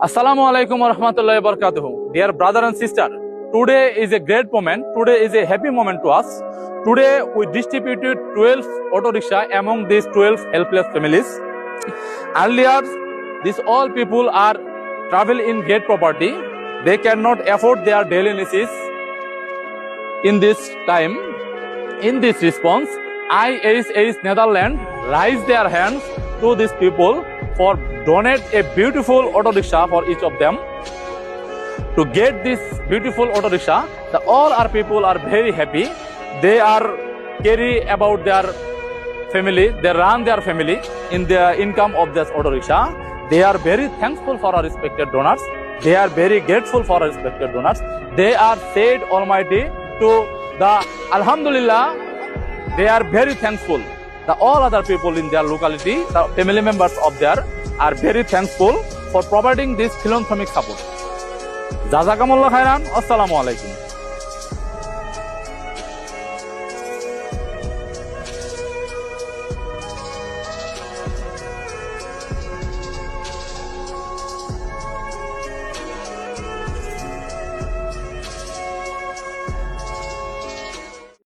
Assalamu alaikum wa rahmatullahi wa barakatuh. Dear brother and sister, today is a great moment. Today is a happy moment to us. Today we distributed 12 auto rickshaw among these 12 helpless families. Earlier, these all people are travel in great property. They cannot afford their daily necessities. In this time, in this response, IHH Netherlands raised their hands to these people for donate a beautiful auto rickshaw for each of them. To get this beautiful auto rickshaw, all our people are very happy. They are carry about their family. They run their family in the income of this auto rickshaw. They are very thankful for our respected donors. They are very grateful for our respected donors. They are said Almighty to the Alhamdulillah. They are very thankful. All other people in their locality, the family members of there, are very thankful for providing this philanthropic support. Jazakumullah khairan. Assalamu alaikum.